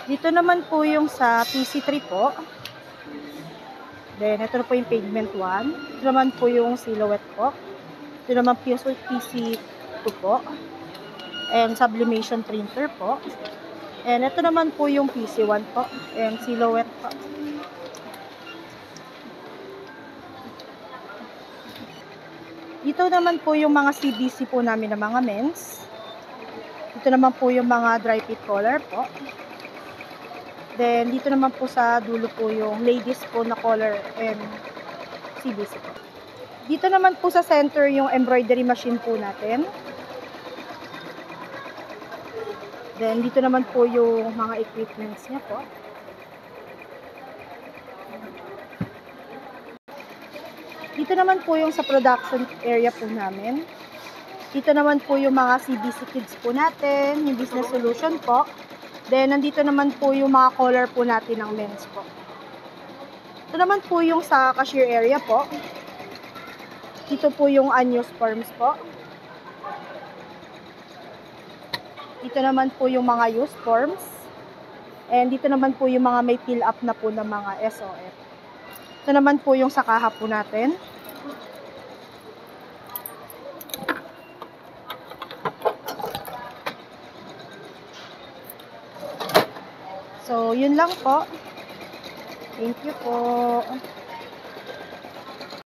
Dito naman po yung sa PC3 po. Then, ito na po yung pigment 1. Ito naman po yung silhouette po. Ito naman po yung PC2 po. And sublimation printer po. And ito naman po yung PC1 po. And silhouette po. Dito naman po yung mga CBC po namin na mga men's. Dito naman po yung mga dry fit collar po. Then, dito naman po sa dulo po yung ladies po na collar and CBC po. Dito naman po sa center yung embroidery machine po natin. Then, dito naman po yung mga equipments niya po. Dito naman po yung sa production area po namin. Dito naman po yung mga CBC kids po natin, yung business solution po. Then, nandito naman po yung mga collar po natin ng men's po. Ito naman po yung sa cashier area po. Dito po yung unused forms po. Dito naman po yung mga used forms. And dito naman po yung mga may fill up na po ng mga SOF. Ito naman po yung sa kaha po natin. So, yun lang po. Thank you po.